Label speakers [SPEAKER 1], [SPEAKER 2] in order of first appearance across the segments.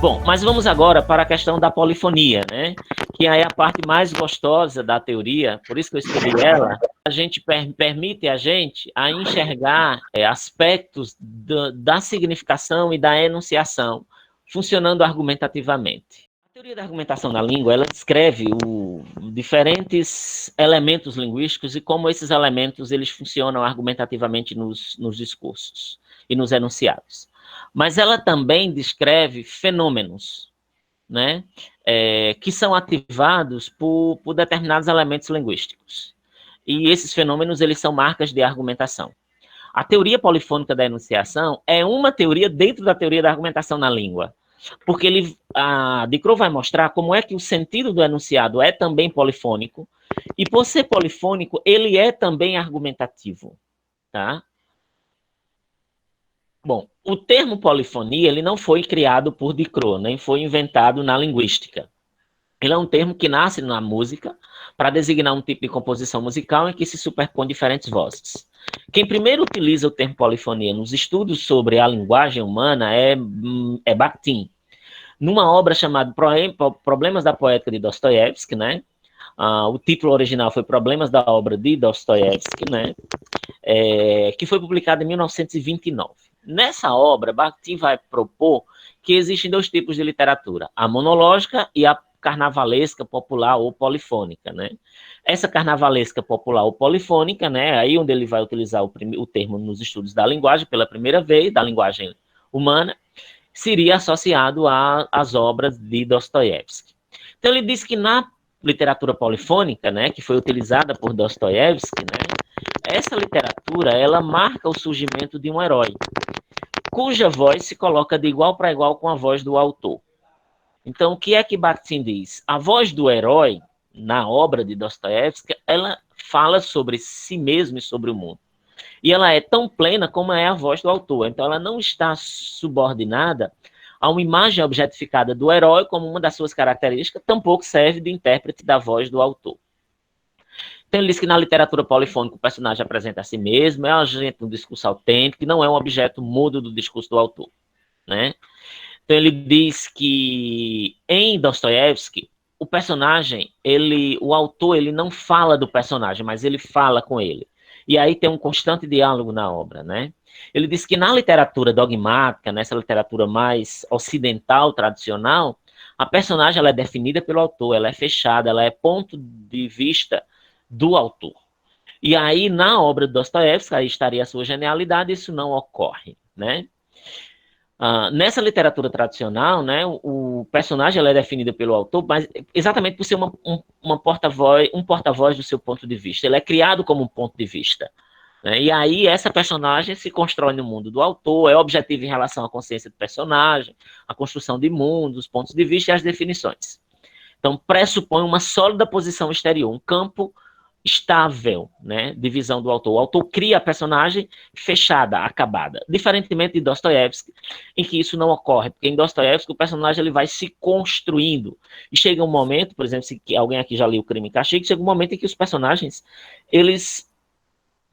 [SPEAKER 1] Bom, mas vamos agora para a questão da polifonia, né? Que é a parte mais gostosa da teoria, por isso que eu escolhi ela. A gente permite a gente a enxergar aspectos da significação e da enunciação, funcionando argumentativamente. A teoria da argumentação na língua, ela descreve diferentes elementos linguísticos e como esses elementos eles funcionam argumentativamente nos discursos e nos enunciados. Mas ela também descreve fenômenos, né, que são ativados por determinados elementos linguísticos. E esses fenômenos eles são marcas de argumentação. A teoria polifônica da enunciação é uma teoria dentro da teoria da argumentação na língua, porque de Croo vai mostrar como é que o sentido do enunciado é também polifônico, e por ser polifônico, ele é também argumentativo, tá? Bom, o termo polifonia ele não foi criado por de Croo, nem foi inventado na linguística. Ele é um termo que nasce na música para designar um tipo de composição musical em que se superpõem diferentes vozes. Quem primeiro utiliza o termo polifonia nos estudos sobre a linguagem humana é Bakhtin, numa obra chamada Problemas da Poética de Dostoiévski, né? O título original foi Problemas da Obra de Dostoiévski, né? Que foi publicada em 1929. Nessa obra, Bakhtin vai propor que existem dois tipos de literatura, a monológica e a carnavalesca, popular ou polifônica, né? Essa carnavalesca, popular ou polifônica, né? Aí onde ele vai utilizar o termo nos estudos da linguagem pela primeira vez, da linguagem humana, seria associado às obras de Dostoiévski. Então ele diz que na literatura polifônica, né, que foi utilizada por Dostoiévski, né, essa literatura ela marca o surgimento de um herói, cuja voz se coloca de igual para igual com a voz do autor. Então, o que é que Bakhtin diz? A voz do herói, na obra de Dostoiévski, ela fala sobre si mesmo e sobre o mundo. E ela é tão plena como é a voz do autor. Então, ela não está subordinada a uma imagem objetificada do herói como uma das suas características, tampouco serve de intérprete da voz do autor. Então, ele diz que na literatura polifônica o personagem apresenta a si mesmo, é um agente do discurso autêntico, não é um objeto mudo do discurso do autor, né? Então, ele diz que em Dostoiévski, o personagem, o autor, ele não fala do personagem, mas ele fala com ele. E aí tem um constante diálogo na obra, né? Ele diz que na literatura dogmática, nessa literatura mais ocidental, tradicional, a personagem ela é definida pelo autor, ela é fechada, ela é ponto de vista do autor. E aí, na obra de Dostoiévski, aí estaria a sua genialidade, isso não ocorre, né? Nessa literatura tradicional, né, o personagem ela é definido pelo autor, mas exatamente por ser um porta-voz do seu ponto de vista. Ele é criado como um ponto de vista. Né? E aí essa personagem se constrói no mundo do autor, é objetivo em relação à consciência do personagem, a construção de mundos, os pontos de vista e as definições. Então, pressupõe uma sólida posição exterior, um campo estável, né, de visão do autor. O autor cria a personagem fechada, acabada, diferentemente de Dostoiévski, em que isso não ocorre, porque em Dostoiévski o personagem ele vai se construindo, e chega um momento, por exemplo, se alguém aqui já leu o Crime e Castigo, chega um momento em que os personagens, eles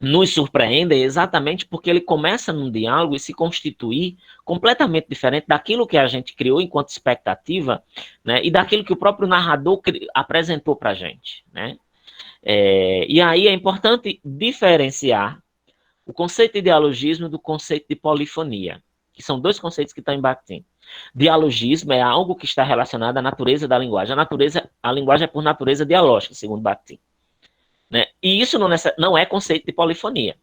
[SPEAKER 1] nos surpreendem exatamente porque ele começa num diálogo e se constituir completamente diferente daquilo que a gente criou enquanto expectativa, né, e daquilo que o próprio narrador apresentou para a gente, né? E aí é importante diferenciar o conceito de dialogismo do conceito de polifonia, que são dois conceitos que estão em Bakhtin. Dialogismo é algo que está relacionado à natureza da linguagem. A linguagem é por natureza dialógica, segundo Bakhtin. Né? E isso não é conceito de polifonia.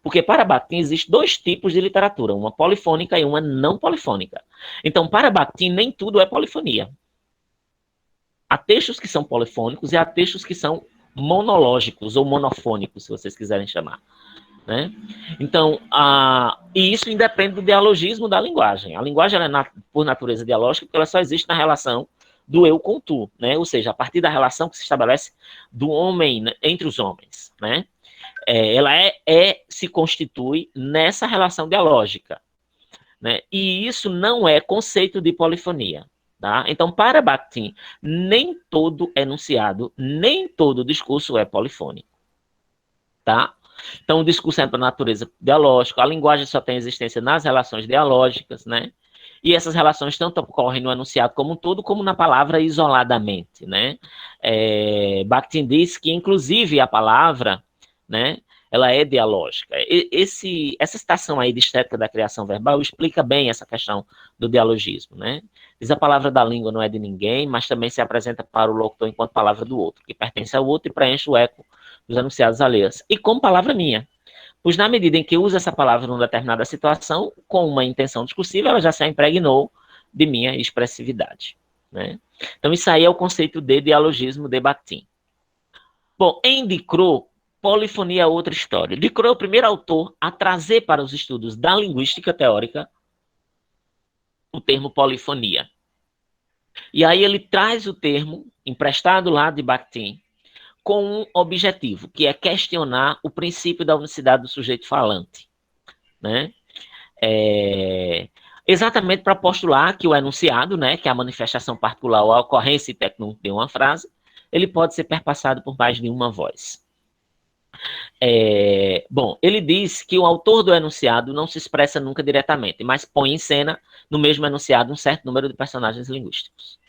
[SPEAKER 1] Porque para Bakhtin existem dois tipos de literatura, uma polifônica e uma não polifônica. Então, para Bakhtin, nem tudo é polifonia. Há textos que são polifônicos e há textos que são monológicos ou monofônicos, se vocês quiserem chamar. Né? Então, e isso independe do dialogismo da linguagem. A linguagem ela é por natureza dialógica porque ela só existe na relação do eu com tu, né? Ou seja, a partir da relação que se estabelece do homem, né, entre os homens. Né? Ela se constitui nessa relação dialógica. Né? E isso não é conceito de polifonia. Tá? Então, para Bakhtin, nem todo enunciado, nem todo discurso é polifônico. Tá? Então, o discurso é para a natureza dialógica, a linguagem só tem existência nas relações dialógicas, né? E essas relações tanto ocorrem no enunciado como um todo, como na palavra isoladamente, né? Bakhtin diz que, inclusive, a palavra, né, ela é dialógica. Essa citação aí de estética da criação verbal explica bem essa questão do dialogismo, né? Diz a palavra da língua não é de ninguém, mas também se apresenta para o locutor enquanto palavra do outro, que pertence ao outro e preenche o eco dos enunciados alheios. E como palavra minha, pois na medida em que usa essa palavra numa determinada situação, com uma intenção discursiva, ela já se impregnou de minha expressividade, né? Então isso aí é o conceito de dialogismo de Bakhtin. Bom, em Ducrot, polifonia é outra história. Ducrot é o primeiro autor a trazer para os estudos da linguística teórica o termo polifonia. E aí ele traz o termo, emprestado lá de Bakhtin, com um objetivo, que é questionar o princípio da unicidade do sujeito falante, né? Exatamente para postular que o enunciado, né, que é a manifestação particular ou a ocorrência técnica de uma frase, ele pode ser perpassado por mais de uma voz. Bom, ele diz que o autor do enunciado não se expressa nunca diretamente, mas põe em cena, no mesmo enunciado, um certo número de personagens linguísticos.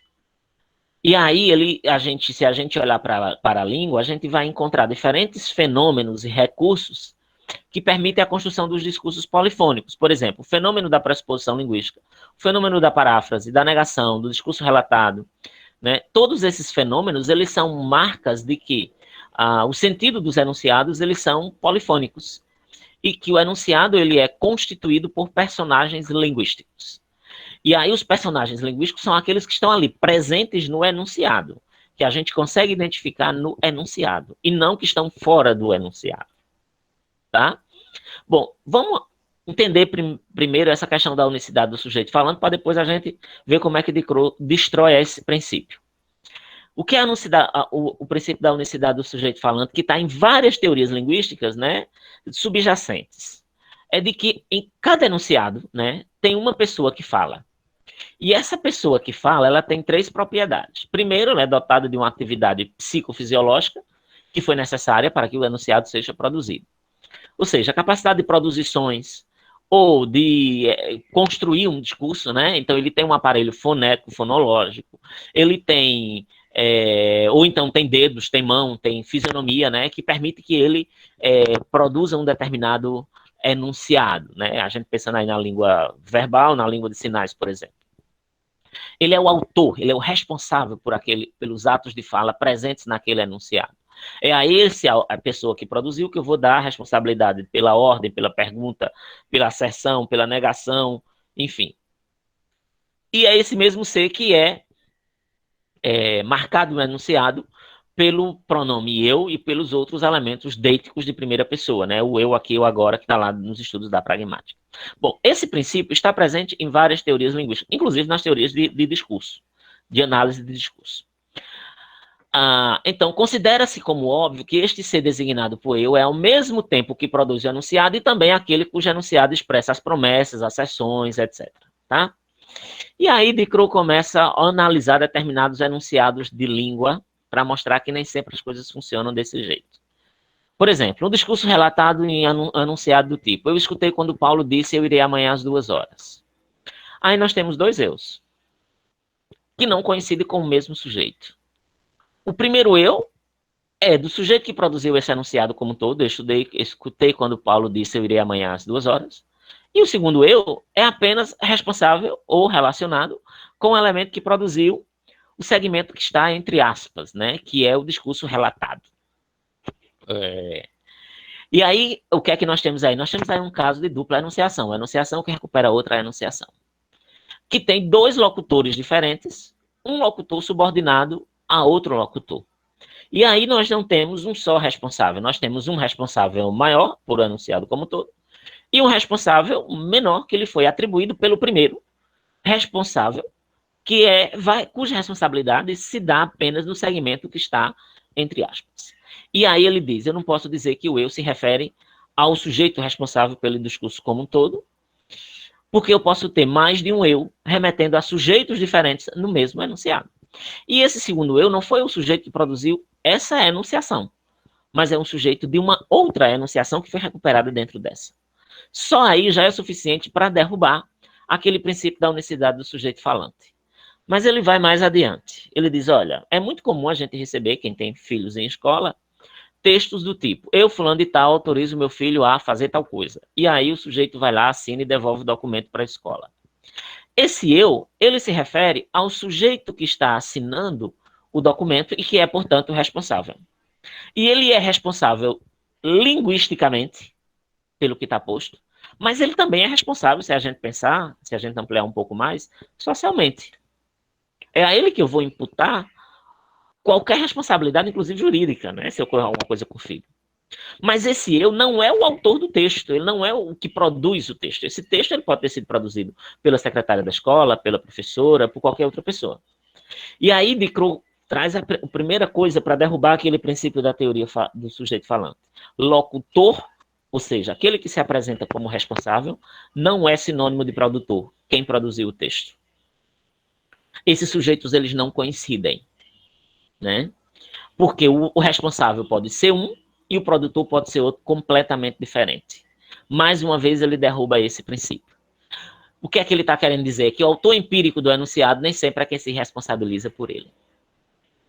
[SPEAKER 1] E aí, se a gente olhar para a língua, a gente vai encontrar diferentes fenômenos e recursos que permitem a construção dos discursos polifônicos. Por exemplo, o fenômeno da pressuposição linguística, o fenômeno da paráfrase, da negação, do discurso relatado, né? Todos esses fenômenos, eles são marcas de que o sentido dos enunciados, eles são polifônicos. E que o enunciado, ele é constituído por personagens linguísticos. E aí os personagens linguísticos são aqueles que estão ali, presentes no enunciado, que a gente consegue identificar no enunciado, e não que estão fora do enunciado. Tá? Bom, vamos entender primeiro essa questão da unicidade do sujeito falando, para depois a gente ver como é que Ducrot destrói esse princípio. O que é o princípio da unicidade do sujeito falante, que está em várias teorias linguísticas, né, subjacentes, é de que em cada enunciado, né, tem uma pessoa que fala. E essa pessoa que fala, ela tem três propriedades. Primeiro, ela é dotada de uma atividade psicofisiológica que foi necessária para que o enunciado seja produzido. Ou seja, a capacidade de produzir sons ou de construir um discurso, né? Então, ele tem um aparelho fonético, fonológico, ele tem, ou então tem dedos, tem mão, tem fisionomia, né? Que permite que ele produza um determinado enunciado, né? A gente pensando aí na língua verbal, na língua de sinais, por exemplo. Ele é o autor, ele é o responsável pelos atos de fala presentes naquele enunciado. É a esse, a pessoa que produziu, que eu vou dar a responsabilidade pela ordem, pela pergunta, pela asserção, pela negação, enfim. E é esse mesmo ser que é marcado no enunciado pelo pronome eu e pelos outros elementos deíticos de primeira pessoa, né? O eu aqui, o agora, que está lá nos estudos da pragmática. Bom, esse princípio está presente em várias teorias linguísticas, inclusive nas teorias de discurso, de análise de discurso. Então, considera-se como óbvio que este ser designado por eu é ao mesmo tempo que produz o enunciado e também aquele cujo enunciado expressa as promessas, as asserções, etc. Tá? E aí, Ducrot começa a analisar determinados enunciados de língua para mostrar que nem sempre as coisas funcionam desse jeito. Por exemplo, um discurso relatado em enunciado do tipo: eu escutei quando Paulo disse eu irei amanhã às 2h. Aí nós temos dois eus, que não coincidem com o mesmo sujeito. O primeiro eu é do sujeito que produziu esse enunciado como um todo. Eu escutei quando Paulo disse eu irei amanhã às 2h. E o segundo eu é apenas responsável ou relacionado com o elemento que produziu o segmento que está entre aspas, né, que é o discurso relatado. E aí, o que é que nós temos aí? Nós temos aí um caso de dupla enunciação. A enunciação que recupera outra enunciação. Que tem dois locutores diferentes, um locutor subordinado a outro locutor. E aí nós não temos um só responsável, nós temos um responsável maior, por enunciado como todo, e um responsável menor, que lhe foi atribuído pelo primeiro responsável, cuja responsabilidade se dá apenas no segmento que está entre aspas. E aí ele diz, eu não posso dizer que o eu se refere ao sujeito responsável pelo discurso como um todo, porque eu posso ter mais de um eu remetendo a sujeitos diferentes no mesmo enunciado. E esse segundo eu não foi o sujeito que produziu essa enunciação, mas é um sujeito de uma outra enunciação que foi recuperada dentro dessa. Só aí já é suficiente para derrubar aquele princípio da unicidade do sujeito falante. Mas ele vai mais adiante. Ele diz, olha, é muito comum a gente receber, quem tem filhos em escola, textos do tipo, eu, fulano de tal, autorizo meu filho a fazer tal coisa. E aí o sujeito vai lá, assina e devolve o documento para a escola. Esse eu, ele se refere ao sujeito que está assinando o documento e que é, portanto, o responsável. E ele é responsável linguisticamente pelo que está posto, mas ele também é responsável, se a gente pensar, se a gente ampliar um pouco mais, socialmente. É a ele que eu vou imputar qualquer responsabilidade, inclusive jurídica, né, se ocorrer alguma coisa com o filho. Mas esse eu não é o autor do texto, ele não é o que produz o texto. Esse texto ele pode ter sido produzido pela secretária da escola, pela professora, por qualquer outra pessoa. E aí de Crow traz a primeira coisa para derrubar aquele princípio da teoria do sujeito falante. Locutor, ou seja, aquele que se apresenta como responsável, não é sinônimo de produtor, quem produziu o texto. Esses sujeitos eles não coincidem, né? Porque o responsável pode ser um e o produtor pode ser outro completamente diferente. Mais uma vez, ele derruba esse princípio. O que é que ele está querendo dizer? Que o autor empírico do enunciado nem sempre é quem se responsabiliza por ele.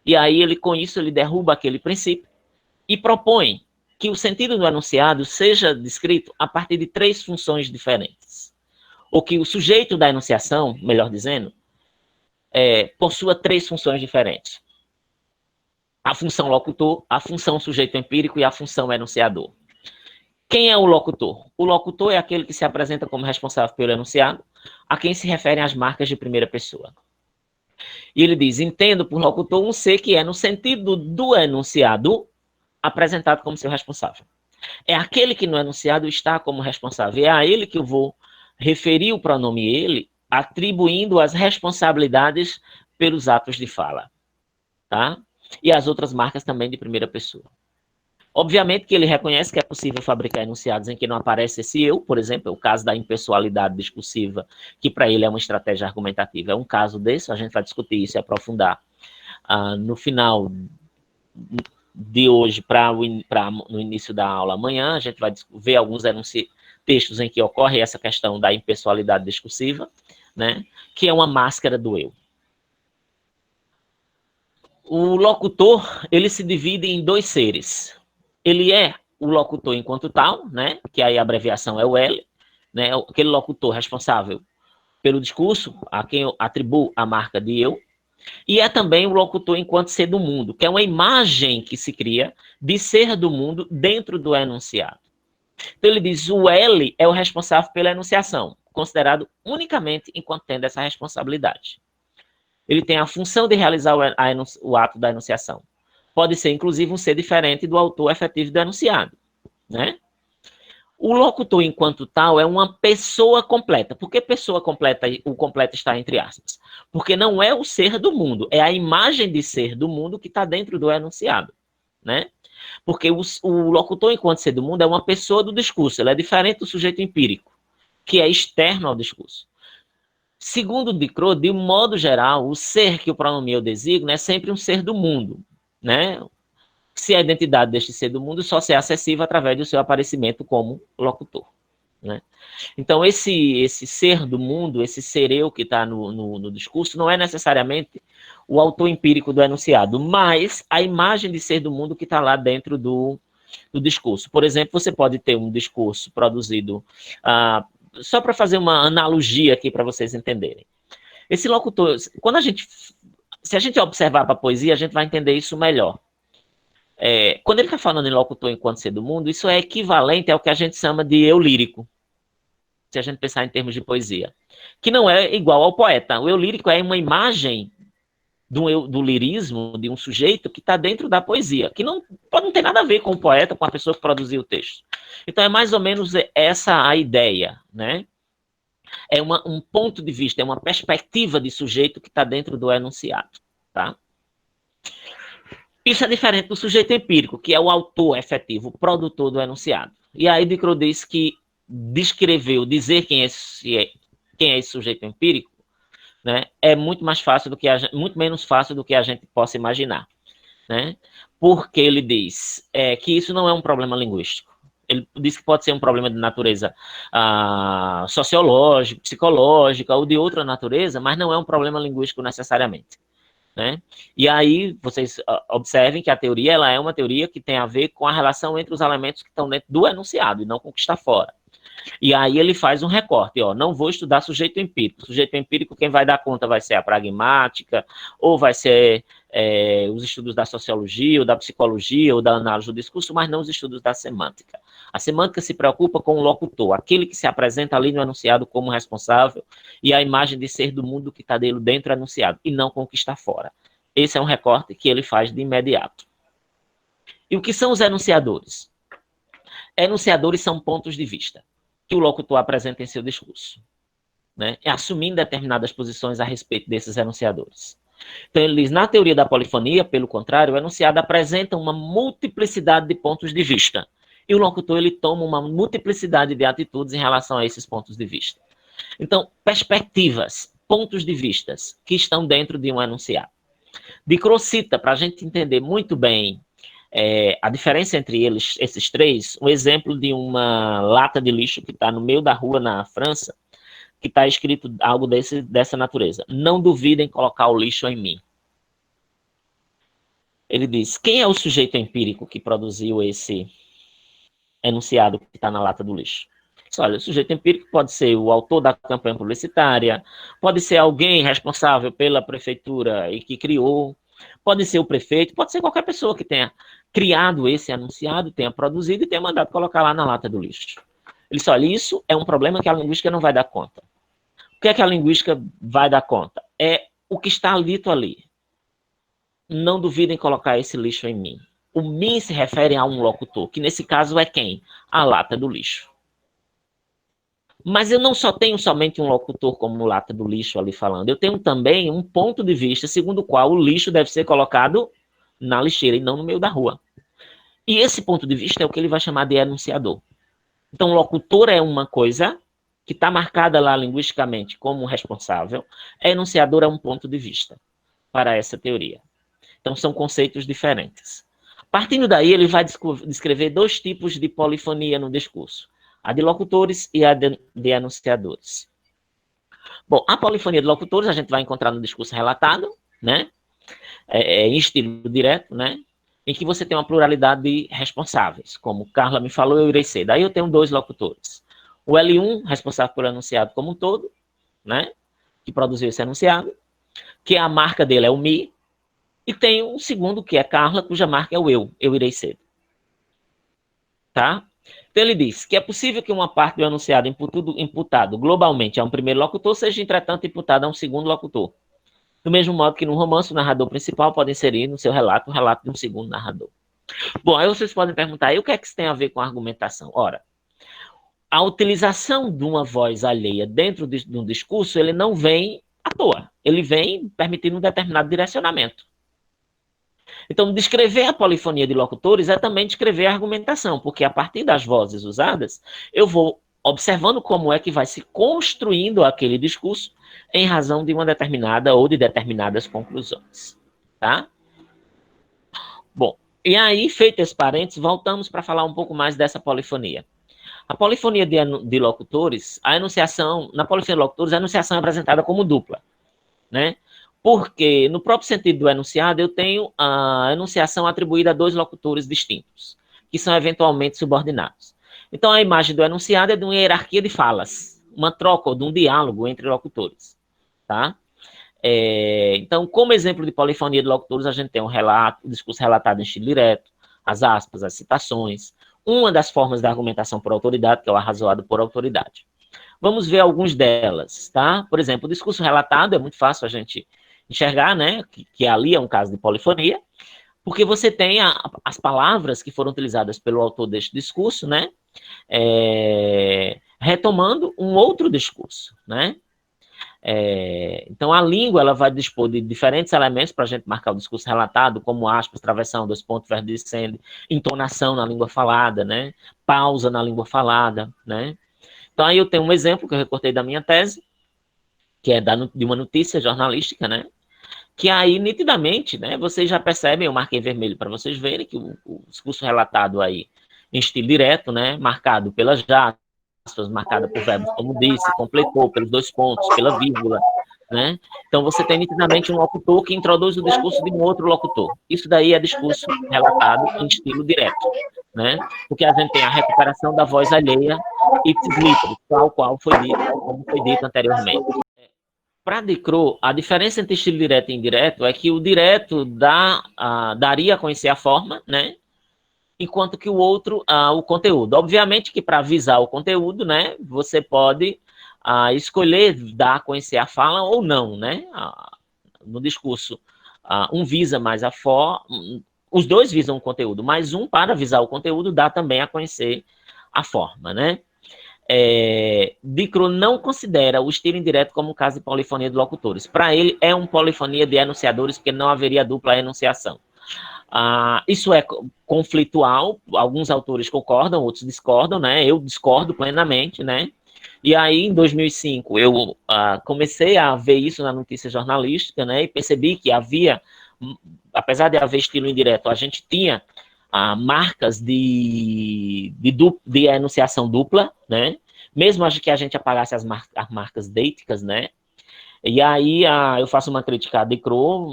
[SPEAKER 1] E aí, ele, com isso, ele derruba aquele princípio e propõe que o sentido do enunciado seja descrito a partir de 3 funções diferentes. Ou que o sujeito da enunciação, melhor dizendo, possua 3 funções diferentes. A função locutor, a função sujeito empírico e a função enunciador. Quem é o locutor? O locutor é aquele que se apresenta como responsável pelo enunciado, a quem se referem as marcas de primeira pessoa. E ele diz, entendo por locutor um ser que é, no sentido do enunciado, apresentado como seu responsável. É aquele que no enunciado está como responsável. É a ele que eu vou referir o pronome ele, atribuindo as responsabilidades pelos atos de fala. Tá? E as outras marcas também de primeira pessoa. Obviamente que ele reconhece que é possível fabricar enunciados em que não aparece esse eu, por exemplo, é o caso da impessoalidade discursiva, que para ele é uma estratégia argumentativa. É um caso desse, a gente vai discutir isso e aprofundar no final de hoje no início da aula amanhã. A gente vai ver alguns textos em que ocorre essa questão da impessoalidade discursiva, né, que é uma máscara do eu. O locutor, ele se divide em 2 seres. Ele é o locutor enquanto tal, né, que aí a abreviação é o L, né, aquele locutor responsável pelo discurso, a quem eu atribuo a marca de eu, e é também o locutor enquanto ser do mundo, que é uma imagem que se cria de ser do mundo dentro do enunciado. Então ele diz, o L é o responsável pela enunciação, considerado unicamente enquanto tendo essa responsabilidade. Ele tem a função de realizar o ato da enunciação. Pode ser, inclusive, um ser diferente do autor efetivo do enunciado, né? O locutor, enquanto tal, é uma pessoa completa. Por que pessoa completa? O completo está entre aspas. Porque não é o ser do mundo, é a imagem de ser do mundo que está dentro do enunciado, né? Porque o locutor, enquanto ser do mundo, é uma pessoa do discurso. Ele é diferente do sujeito empírico, que é externo ao discurso. Segundo Diderot, de um modo geral, o ser que o pronome eu designa é sempre um ser do mundo, né? Se a identidade deste ser do mundo só ser acessível através do seu aparecimento como locutor, né? Então, esse ser do mundo, esse ser eu que está no discurso, não é necessariamente o autor empírico do enunciado, mas a imagem de ser do mundo que está lá dentro do discurso. Por exemplo, você pode ter um discurso produzido, só para fazer uma analogia aqui para vocês entenderem. Esse locutor, se a gente observar para a poesia, a gente vai entender isso melhor. Quando ele está falando em locutor enquanto ser do mundo, isso é equivalente ao que a gente chama de eu lírico, se a gente pensar em termos de poesia, que não é igual ao poeta. O eu lírico é uma imagem do lirismo, de um sujeito que está dentro da poesia, que pode não ter nada a ver com o poeta, com a pessoa que produziu o texto. Então é mais ou menos essa a ideia, né? É um ponto de vista, é uma perspectiva de sujeito que está dentro do enunciado, tá? Isso é diferente do sujeito empírico, que é o autor efetivo, o produtor do enunciado. E aí Diderot diz que dizer quem é esse sujeito empírico, né, é muito mais fácil muito menos fácil do que a gente possa imaginar, né? Porque ele diz que isso não é um problema linguístico. Ele diz que pode ser um problema de natureza sociológica, psicológica ou de outra natureza, mas não é um problema linguístico necessariamente. Né? E aí vocês observem que a teoria ela é uma teoria que tem a ver com a relação entre os elementos que estão dentro do enunciado e não com o que está fora. E aí ele faz um recorte, ó, não vou estudar sujeito empírico. Sujeito empírico, quem vai dar conta vai ser a pragmática, ou vai ser os estudos da sociologia, ou da psicologia, ou da análise do discurso, mas não os estudos da semântica. A semântica se preocupa com o locutor, aquele que se apresenta ali no enunciado como responsável, e a imagem de ser do mundo que está dele dentro do enunciado, e não com o que está fora. Esse é um recorte que ele faz de imediato. E o que são os enunciadores? Enunciadores são pontos de vista que o locutor apresenta em seu discurso, né? Assumindo determinadas posições a respeito desses enunciadores. Então, ele diz, na teoria da polifonia, pelo contrário, o enunciado apresenta uma multiplicidade de pontos de vista, e o locutor ele toma uma multiplicidade de atitudes em relação a esses pontos de vista. Então, perspectivas, pontos de vistas que estão dentro de um enunciado. Diderot cita, para a gente entender muito bem a diferença entre eles, esses três, um exemplo de uma lata de lixo que está no meio da rua na França, que está escrito algo dessa natureza. Não duvidem colocar o lixo em mim. Ele diz, quem é o sujeito empírico que produziu esse enunciado que está na lata do lixo? Olha, o sujeito empírico pode ser o autor da campanha publicitária, pode ser alguém responsável pela prefeitura e que criou, pode ser o prefeito, pode ser qualquer pessoa que tenha criado esse enunciado, tenha produzido e tenha mandado colocar lá na lata do lixo. Ele disse, olha, isso é um problema que a linguística não vai dar conta. O que é que a linguística vai dar conta? É o que está dito ali. Não duvidem colocar esse lixo em mim. O mim se refere a um locutor, que nesse caso é quem? A lata do lixo. Mas eu não só tenho somente um locutor como lata do lixo ali falando, eu tenho também um ponto de vista segundo o qual o lixo deve ser colocado na lixeira e não no meio da rua. E esse ponto de vista é o que ele vai chamar de enunciador. Então, locutor é uma coisa que está marcada lá linguisticamente como responsável, enunciador é um ponto de vista para essa teoria. Então, são conceitos diferentes. Partindo daí, ele vai descrever dois tipos de polifonia no discurso. A de locutores e a de enunciadores. Bom, a polifonia de locutores a gente vai encontrar no discurso relatado, né? Em estilo direto, né? Em que você tem uma pluralidade de responsáveis. Como Carla me falou, eu irei ser. Daí eu tenho dois locutores. O L1, responsável pelo enunciado como um todo, né? Que produziu esse enunciado, que a marca dele é o me, e tem um segundo, que é Carla, cuja marca é o eu irei ser. Tá? Então ele diz que é possível que uma parte do enunciado imputado globalmente a um primeiro locutor seja, entretanto, imputada a um segundo locutor. Do mesmo modo que no romance o narrador principal pode inserir no seu relato o relato de um segundo narrador. Bom, aí vocês podem perguntar, e o que é que isso tem a ver com a argumentação? Ora, a utilização de uma voz alheia dentro de um discurso, ele não vem à toa. Ele vem permitindo um determinado direcionamento. Então, descrever a polifonia de locutores é também descrever a argumentação, porque a partir das vozes usadas, eu vou observando como é que vai se construindo aquele discurso em razão de uma determinada ou de determinadas conclusões. Tá? Bom, e aí, feito esse parênteses, voltamos para falar um pouco mais dessa polifonia. A polifonia de locutores, a enunciação, na polifonia de locutores, a enunciação é apresentada como dupla, né? Porque, no próprio sentido do enunciado, eu tenho a enunciação atribuída a dois locutores distintos, que são eventualmente subordinados. Então, a imagem do enunciado é de uma hierarquia de falas, uma troca ou de um diálogo entre locutores. Tá? Então, como exemplo de polifonia de locutores, a gente tem o discurso relatado em estilo direto, as aspas, as citações, uma das formas da argumentação por autoridade, que é o arrazoado por autoridade. Vamos ver alguns delas, tá? Por exemplo, o discurso relatado é muito fácil a gente enxergar, né, que ali é um caso de polifonia, porque você tem as palavras que foram utilizadas pelo autor deste discurso, né, retomando um outro discurso, né? Então, a língua ela vai dispor de diferentes elementos para a gente marcar o discurso relatado, como aspas, travessão, dois pontos, verbo descende, entonação na língua falada, né? Pausa na língua falada, né? Então, aí eu tenho um exemplo que eu recortei da minha tese, que é de uma notícia jornalística, né? Que aí, nitidamente, né, vocês já percebem, eu marquei vermelho para vocês verem que o discurso relatado aí em estilo direto, né, marcado pelas aspas, marcada por verbos como disse, completou, pelos dois pontos, pela vírgula, né? Então, você tem nitidamente um locutor que introduz o discurso de um outro locutor. Isso daí é discurso relatado em estilo direto, né? Porque a gente tem a recuperação da voz alheia ipsis literis, tal qual foi dito, como foi dito anteriormente. Para Decro, a diferença entre estilo direto e indireto é que o direto daria a conhecer a forma, né? Enquanto que o outro, o conteúdo. Obviamente que para avisar o conteúdo, né, você pode escolher dar a conhecer a fala ou não, né? No discurso, um visa mais a forma, os dois visam o conteúdo, mas um, para avisar o conteúdo, dá também a conhecer a forma, né? Dicro não considera o estilo indireto como um caso de polifonia de locutores. Para ele, é uma polifonia de enunciadores, porque não haveria dupla enunciação. Isso é conflitual, alguns autores concordam, outros discordam, né? Eu discordo plenamente, né? E aí, em 2005, eu comecei a ver isso na notícia jornalística, né? E percebi que havia, apesar de haver estilo indireto, a gente tinha marcas de enunciação dupla, né? Mesmo que a gente apagasse as marcas deíticas, né? E aí eu faço uma crítica a Decro,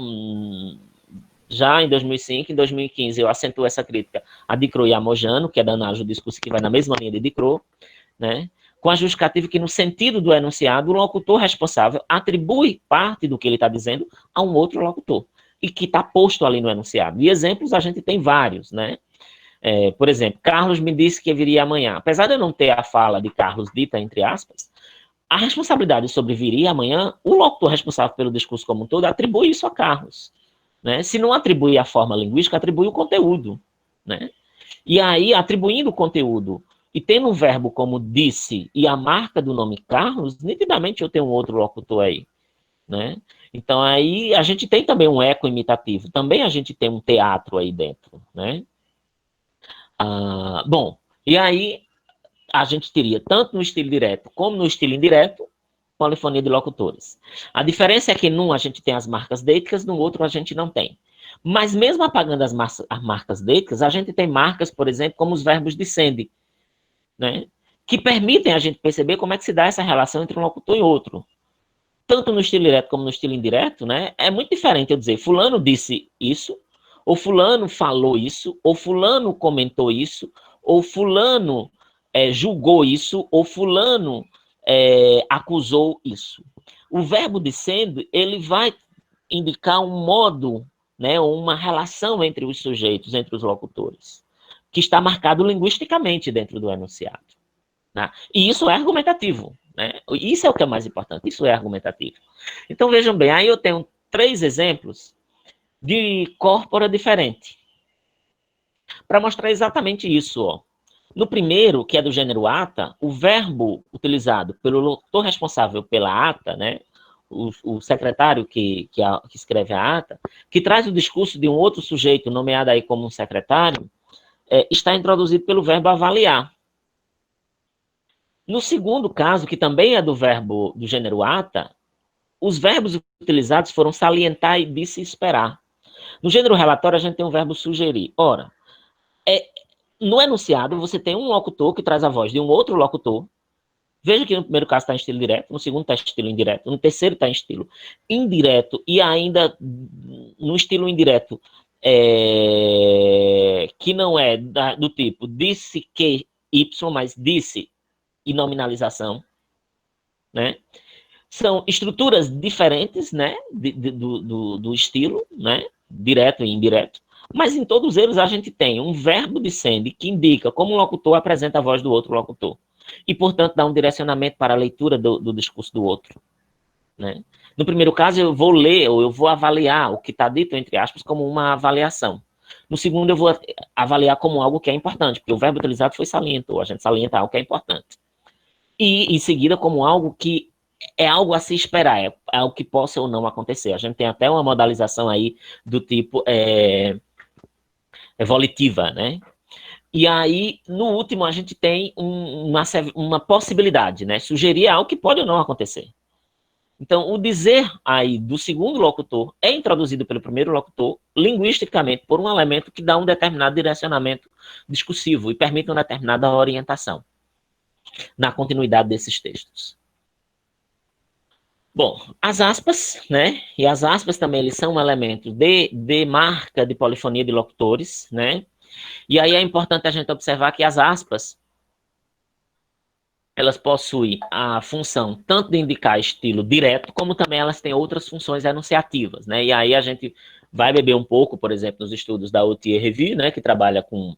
[SPEAKER 1] já em 2005, em 2015 eu acentuo essa crítica a Decro e a Mojano, que é da análise do discurso que vai na mesma linha de Decro, né? Com a justificativa que, no sentido do enunciado, o locutor responsável atribui parte do que ele está dizendo a um outro locutor, e que está posto ali no enunciado. E exemplos a gente tem vários, né? Por exemplo, Carlos me disse que viria amanhã. Apesar de eu não ter a fala de Carlos dita, entre aspas, a responsabilidade sobre viria amanhã, o locutor responsável pelo discurso como um todo atribui isso a Carlos, né? Se não atribui a forma linguística, atribui o conteúdo, né? E aí, atribuindo o conteúdo e tendo um verbo como disse e a marca do nome Carlos, nitidamente eu tenho um outro locutor aí, né? Então aí a gente tem também um eco imitativo, também a gente tem um teatro aí dentro, né? Bom, e aí a gente teria tanto no estilo direto como no estilo indireto polifonia de locutores. A diferença é que num a gente tem as marcas deíticas, no outro a gente não tem. Mas mesmo apagando as marcas deíticas, a gente tem marcas, por exemplo, como os verbos de sende, né? Que permitem a gente perceber como é que se dá essa relação entre um locutor e outro. Tanto no estilo direto como no estilo indireto, né? É muito diferente eu dizer, fulano disse isso, ou fulano falou isso, ou fulano comentou isso, ou fulano julgou isso, ou fulano acusou isso. O verbo dizendo, ele vai indicar um modo, né, uma relação entre os sujeitos, entre os locutores, que está marcado linguisticamente dentro do enunciado. Né? E isso é argumentativo. Né? Isso é o que é mais importante, isso é argumentativo. Então, vejam bem, aí eu tenho 3 exemplos de corpora diferente, para mostrar exatamente isso. Ó. No primeiro, que é do gênero ata, o verbo utilizado pelo locutor responsável pela ata, né, o secretário que escreve a ata, que traz o discurso de um outro sujeito nomeado aí como um secretário, está introduzido pelo verbo avaliar. No segundo caso, que também é do verbo do gênero ata, os verbos utilizados foram salientar e disse esperar. No gênero relatório, a gente tem o verbo sugerir. Ora, no enunciado, você tem um locutor que traz a voz de um outro locutor. Veja que no primeiro caso está em estilo direto, no segundo está em estilo indireto, no terceiro está em estilo indireto, e ainda no estilo indireto, que não é do tipo disse que Y, mas disse e nominalização, né? São estruturas diferentes, né, do estilo, né, direto e indireto, mas em todos eles a gente tem um verbo de sende que indica como o locutor apresenta a voz do outro locutor e, portanto, dá um direcionamento para a leitura do discurso do outro, né? No primeiro caso, eu vou ler ou eu vou avaliar o que está dito, entre aspas, como uma avaliação. No segundo, eu vou avaliar como algo que é importante, porque o verbo utilizado foi salientou, a gente salienta algo que é importante. E, em seguida, como algo que é algo a se esperar, é algo que possa ou não acontecer. A gente tem até uma modalização aí do tipo volitiva, né? E aí, no último, a gente tem uma possibilidade, né? Sugerir algo que pode ou não acontecer. Então, o dizer aí do segundo locutor é introduzido pelo primeiro locutor, linguisticamente, por um elemento que dá um determinado direcionamento discursivo e permite uma determinada orientação na continuidade desses textos. Bom, as aspas, né? E as aspas também eles são um elemento de marca de polifonia de locutores, né? E aí é importante a gente observar que as aspas elas possuem a função tanto de indicar estilo direto, como também elas têm outras funções enunciativas, né? E aí a gente vai beber um pouco, por exemplo, nos estudos da OTA Review, né? Que trabalha com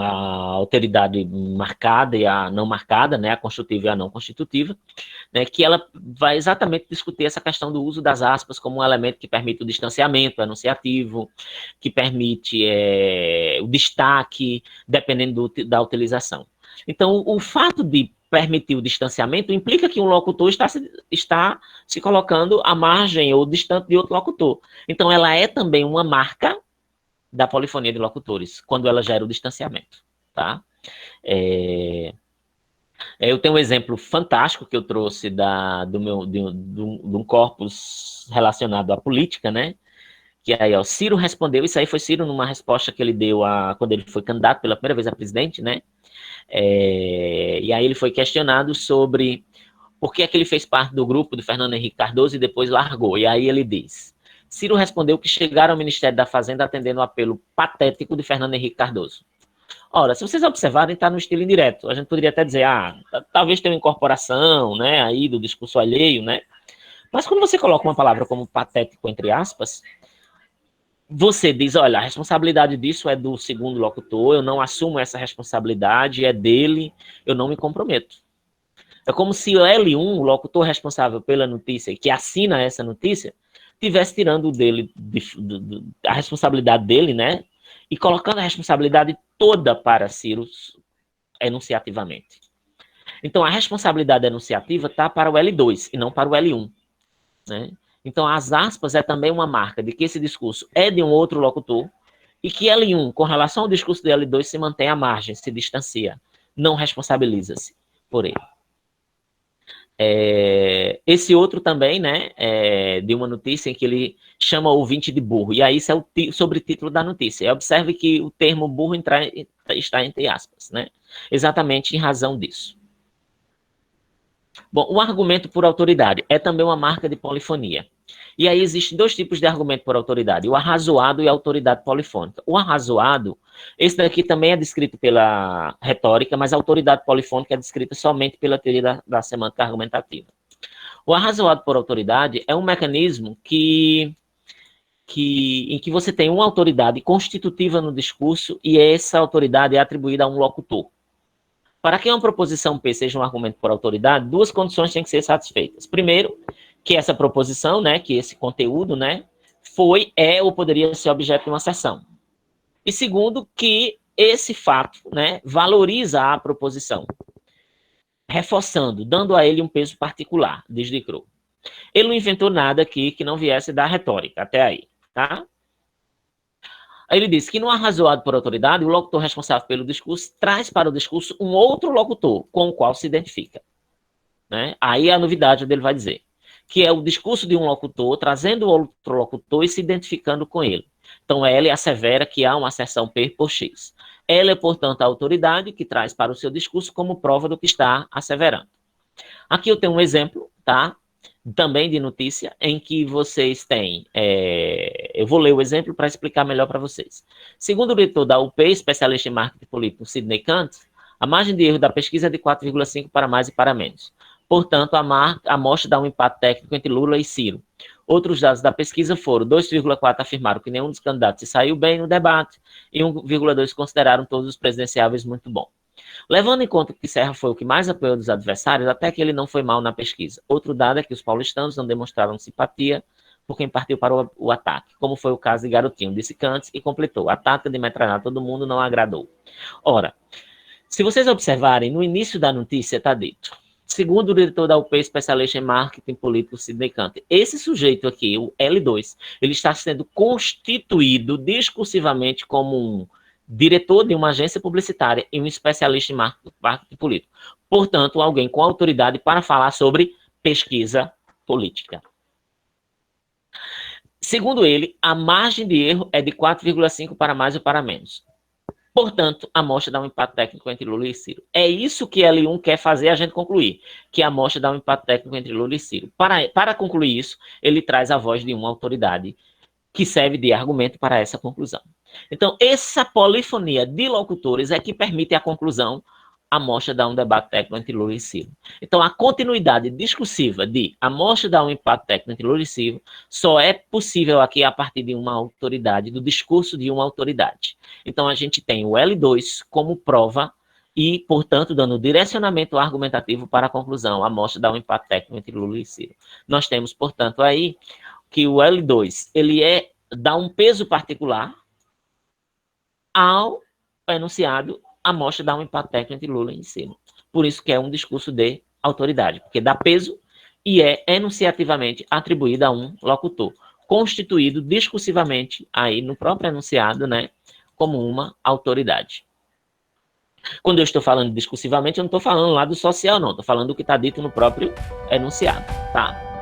[SPEAKER 1] a alteridade marcada e a não marcada, né? A constitutiva e a não constitutiva, né, que ela vai exatamente discutir essa questão do uso das aspas como um elemento que permite o distanciamento enunciativo, que permite o destaque, dependendo da utilização. Então, o fato de permitir o distanciamento implica que um locutor está se colocando à margem ou distante de outro locutor. Então, ela é também uma marca da polifonia de locutores, quando ela gera o distanciamento, tá? Eu tenho um exemplo fantástico que eu trouxe de um corpus relacionado à política, né? Que aí, ó, Ciro respondeu, isso aí foi Ciro numa resposta que ele deu quando ele foi candidato pela primeira vez a presidente, né? E aí ele foi questionado sobre por que é que ele fez parte do grupo do Fernando Henrique Cardoso e depois largou. E aí ele diz, Ciro respondeu que chegaram ao Ministério da Fazenda atendendo o apelo patético de Fernando Henrique Cardoso. Ora, se vocês observarem, está no estilo indireto. A gente poderia até dizer, talvez tenha uma incorporação, né, aí do discurso alheio, né? Mas quando você coloca uma palavra como patético, entre aspas, você diz, olha, a responsabilidade disso é do segundo locutor, eu não assumo essa responsabilidade, é dele, eu não me comprometo. É como se o L1, o locutor responsável pela notícia, que assina essa notícia, estivesse tirando dele a responsabilidade dele, né? E colocando a responsabilidade toda para Ciro enunciativamente. Então, a responsabilidade enunciativa está para o L2 e não para o L1. Né? Então, as aspas é também uma marca de que esse discurso é de um outro locutor e que L1, com relação ao discurso de L2, se mantém à margem, se distancia, não responsabiliza-se por ele. Esse outro também, né, de uma notícia em que ele chama o ouvinte de burro, e aí isso é o sobretítulo da notícia. Observe que o termo burro está entre aspas, né, exatamente em razão disso. Bom, o argumento por autoridade é também uma marca de polifonia. E aí existem dois tipos de argumento por autoridade, o arrazoado e a autoridade polifônica. O arrazoado, esse daqui também é descrito pela retórica, mas a autoridade polifônica é descrita somente pela teoria da semântica argumentativa. O arrazoado por autoridade é um mecanismo em que você tem uma autoridade constitutiva no discurso e essa autoridade é atribuída a um locutor. Para que uma proposição P seja um argumento por autoridade, duas condições têm que ser satisfeitas. Primeiro, que essa proposição, né, que esse conteúdo, né, é ou poderia ser objeto de uma sessão. E segundo, que esse fato, né, valoriza a proposição, reforçando, dando a ele um peso particular, diz de Crow. Ele não inventou nada aqui que não viesse da retórica, até aí, tá? Aí ele diz que no arrazoado por autoridade, o locutor responsável pelo discurso traz para o discurso um outro locutor com o qual se identifica. Né? Aí é a novidade onde ele vai dizer que é o discurso de um locutor trazendo outro locutor e se identificando com ele. Então, L assevera que há uma asserção P por X. Ela é, portanto, a autoridade que traz para o seu discurso como prova do que está asseverando. Aqui eu tenho um exemplo, tá? Também de notícia, em que vocês têm... eu vou ler o exemplo para explicar melhor para vocês. Segundo o diretor da UP, especialista em marketing político, Sidney Kant, a margem de erro da pesquisa é de 4,5 para mais e para menos. Portanto, a amostra dá um empate técnico entre Lula e Ciro. Outros dados da pesquisa foram 2,4 afirmaram que nenhum dos candidatos se saiu bem no debate e 1,2 consideraram todos os presidenciáveis muito bom. Levando em conta que Serra foi o que mais apoiou dos adversários, até que ele não foi mal na pesquisa. Outro dado é que os paulistanos não demonstraram simpatia por quem partiu para o ataque, como foi o caso de Garotinho, disse Kant e completou. A tática de metralhar todo mundo não agradou. Ora, se vocês observarem, no início da notícia está dito, segundo o diretor da UP, especialista em marketing político, Sidney Kant, esse sujeito aqui, o L2, ele está sendo constituído discursivamente como um diretor de uma agência publicitária e um especialista em marketing político. Portanto, alguém com autoridade para falar sobre pesquisa política. Segundo ele, a margem de erro é de 4,5 para mais ou para menos. Portanto, a amostra dá um empate técnico entre Lula e Ciro. É isso que L1 quer fazer a gente concluir, que a amostra dá um empate técnico entre Lula e Ciro. Para concluir isso, ele traz a voz de uma autoridade que serve de argumento para essa conclusão. Então, essa polifonia de locutores é que permite a conclusão. A amostra dá um debate técnico entre Lula e Ciro. Então, a continuidade discursiva de a amostra dá um empate técnico entre Lula e Ciro só é possível aqui a partir de uma autoridade, do discurso de uma autoridade. Então, a gente tem o L2 como prova e, portanto, dando direcionamento argumentativo para a conclusão. A amostra dá um empate técnico entre Lula e Ciro. Nós temos, portanto, aí que o L2 ele dá um peso particular ao enunciado. A amostra dá um empate técnico entre Lula e Ciro. Por isso que é um discurso de autoridade, porque dá peso e é enunciativamente atribuído a um locutor, constituído discursivamente aí no próprio enunciado, né, como uma autoridade. Quando eu estou falando discursivamente, eu não estou falando lá do social, não. Estou falando do que está dito no próprio enunciado, tá?